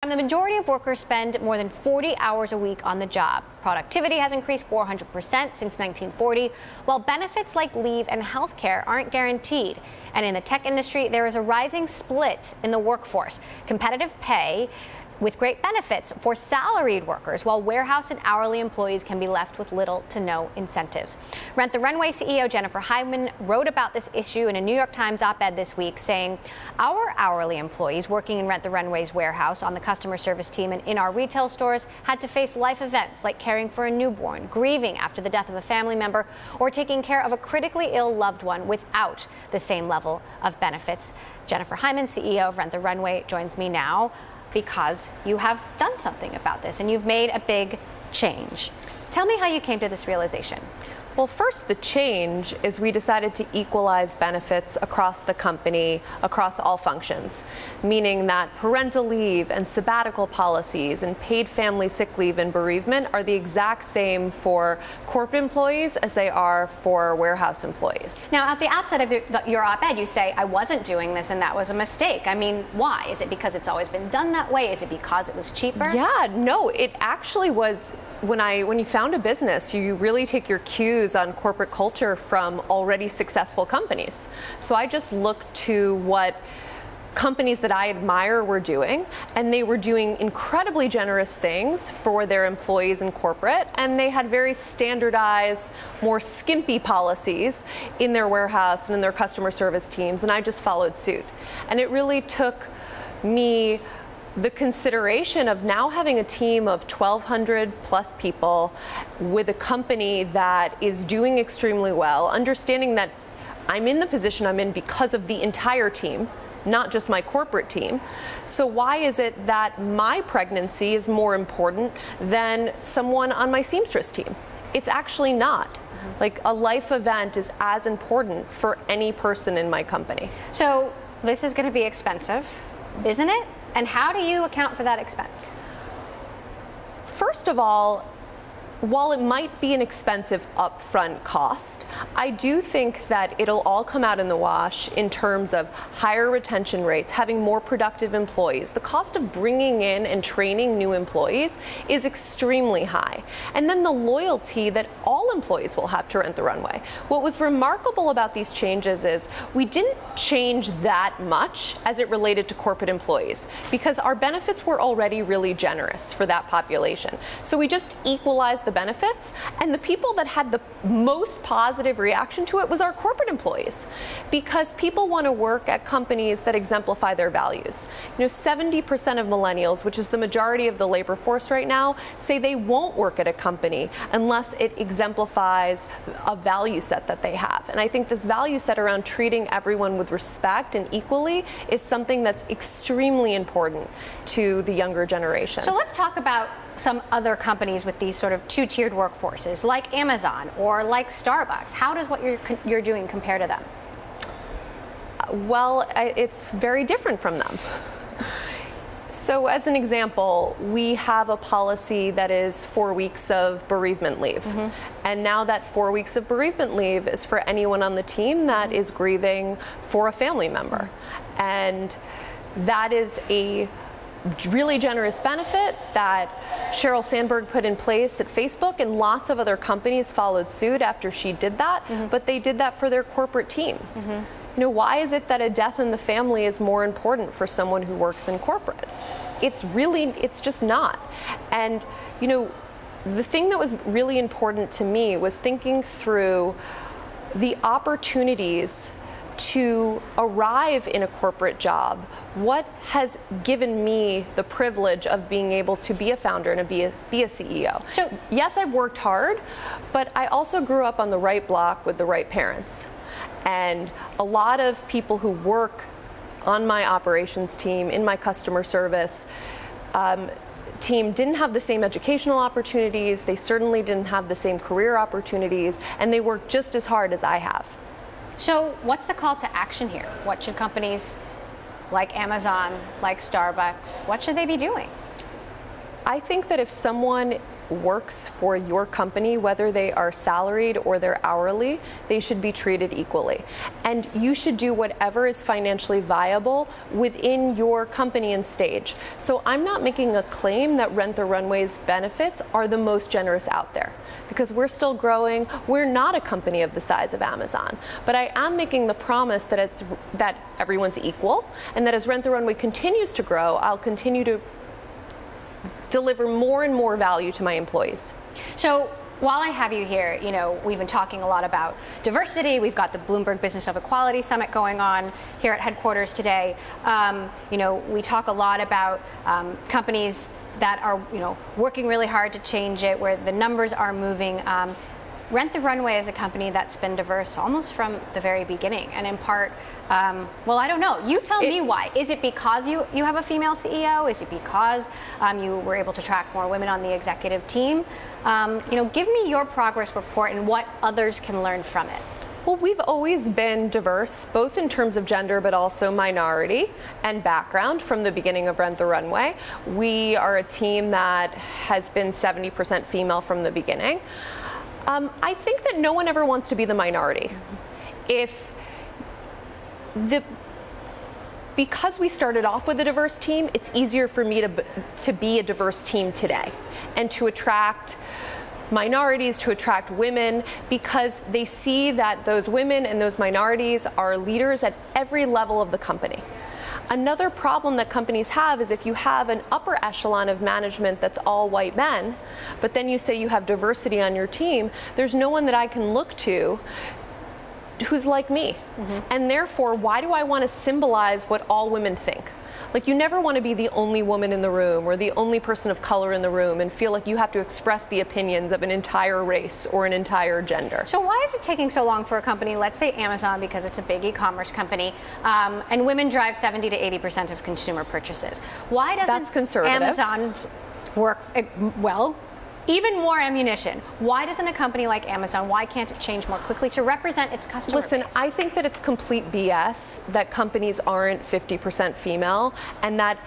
And the majority of workers spend more than 40 hours a week on the job. Productivity has increased 400% since 1940, while benefits like leave and health care aren't guaranteed. And in the tech industry, there is a rising split in the workforce. Competitive pay with great benefits for salaried workers, while warehouse and hourly employees can be left with little to no incentives. Rent the Runway CEO Jennifer Hyman wrote about this issue in a New York Times op-ed this week, saying, "Our hourly employees working in Rent the Runway's warehouse, on the customer service team, and in our retail stores had to face life events like caring for a newborn, grieving after the death of a family member, or taking care of a critically ill loved one without the same level of benefits." Jennifer Hyman, CEO of Rent the Runway, joins me now because you have done something about this and you've made a big change. Tell me how you came to this realization. Well, first, the change is we decided to equalize benefits across the company, across all functions, meaning that parental leave and sabbatical policies and paid family sick leave and bereavement are the exact same for corporate employees as they are for warehouse employees. Now, at the outset of your op-ed, you say, "I wasn't doing this and that was a mistake." I mean, why? Is it because it's always been done that way? Is it because it was cheaper? Yeah, no, it actually was. When you found a business, you really take your cues on corporate culture from already successful companies. So I just looked to what companies that I admire were doing, and they were doing incredibly generous things for their employees in corporate, and they had very standardized, more skimpy policies in their warehouse and in their customer service teams, and I just followed suit. And it really took me the consideration of now having a team of 1,200 plus people with a company that is doing extremely well, understanding that I'm in the position I'm in because of the entire team, not just my corporate team. So why is it that my pregnancy is more important than someone on my seamstress team? It's actually not. Like, a life event is as important for any person in my company. So this is going to be expensive, isn't it? And how do you account for that expense? First of all, while it might be an expensive upfront cost, I do think that it'll all come out in the wash in terms of higher retention rates, having more productive employees. The cost of bringing in and training new employees is extremely high. And then the loyalty that all employees will have to Rent the Runway. What was remarkable about these changes is we didn't change that much as it related to corporate employees because our benefits were already really generous for that population. So we just equalized the benefits, and the people that had the most positive reaction to it was our corporate employees, because people want to work at companies that exemplify their values. 70% of millennials, which is the majority of the labor force right now, say they won't work at a company unless it exemplifies a value set that they have. And I think this value set around treating everyone with respect and equally is something that's extremely important to the younger generation. So let's talk about some other companies with these sort of two-tiered workforces, like Amazon or like Starbucks. How does what you're doing compare to them? Well, it's very different from them. So as an example, we have a policy that is 4 weeks of bereavement leave. And now that 4 weeks of bereavement leave is for anyone on the team that is grieving for a family member. And that is a really generous benefit that Sheryl Sandberg put in place at Facebook, and lots of other companies followed suit after she did that, but they did that for their corporate teams. Why is it that a death in the family is more important for someone who works in corporate? It's just not. And, the thing that was really important to me was thinking through the opportunities to arrive in a corporate job. What has given me the privilege of being able to be a founder and be a CEO? So yes, I've worked hard, but I also grew up on the right block with the right parents. And a lot of people who work on my operations team, in my customer service team, didn't have the same educational opportunities. They certainly didn't have the same career opportunities, and they worked just as hard as I have. So what's the call to action here? What should companies like Amazon, like Starbucks, what should they be doing? I think that if someone works for your company, whether they are salaried or they're hourly, they should be treated equally. And you should do whatever is financially viable within your company and stage. So I'm not making a claim that Rent the Runway's benefits are the most generous out there, because we're still growing. We're not a company of the size of Amazon. But I am making the promise that everyone's equal, and that as Rent the Runway continues to grow, I'll continue to deliver more and more value to my employees. So while I have you here, you know, we've been talking a lot about diversity. We've got the Bloomberg Business of Equality Summit going on here at headquarters today. You know, we talk a lot about companies that are, you know, working really hard to change it, where the numbers are moving. Rent the Runway is a company that's been diverse almost from the very beginning, and in part, well, I don't know. You tell me why. Is it because you have a female CEO? Is it because you were able to attract more women on the executive team? You know, give me your progress report and what others can learn from it. Well, we've always been diverse, both in terms of gender, but also minority and background from the beginning of Rent the Runway. We are a team that has been 70% female from the beginning. I think that no one ever wants to be the minority. Because we started off with a diverse team, it's easier for me to be a diverse team today and to attract minorities, to attract women, because they see that those women and those minorities are leaders at every level of the company. Another problem that companies have is if you have an upper echelon of management that's all white men, but then you say you have diversity on your team, there's no one that I can look to who's like me. And therefore, why do I want to symbolize what all women think? Like, you never want to be the only woman in the room or the only person of color in the room and feel like you have to express the opinions of an entire race or an entire gender. So why is it taking so long for a company, let's say Amazon, because it's a big e-commerce company, and women drive 70 to 80% of consumer purchases? Why doesn't Amazon work well? Even more ammunition. Why doesn't a company like Amazon, why can't it change more quickly to represent its customer base? Listen, I think that it's complete BS that companies aren't 50% female, and that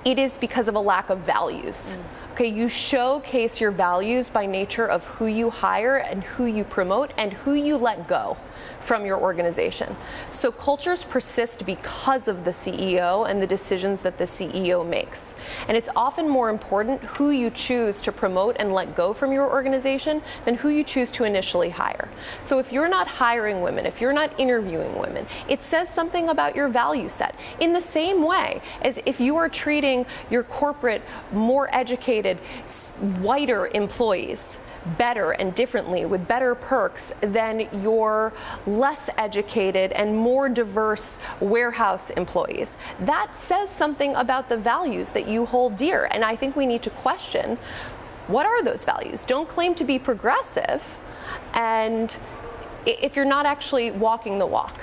it is because of a lack of values. Okay, you showcase your values by nature of who you hire and who you promote and who you let go from your organization. So cultures persist because of the CEO and the decisions that the CEO makes. And it's often more important who you choose to promote and let go from your organization than who you choose to initially hire. So if you're not hiring women, if you're not interviewing women, it says something about your value set. In the same way as if you are treating your corporate, more educated, whiter employees better and differently with better perks than your less educated and more diverse warehouse employees. That says something about the values that you hold dear, and I think we need to question, what are those values? Don't claim to be progressive and if you're not actually walking the walk.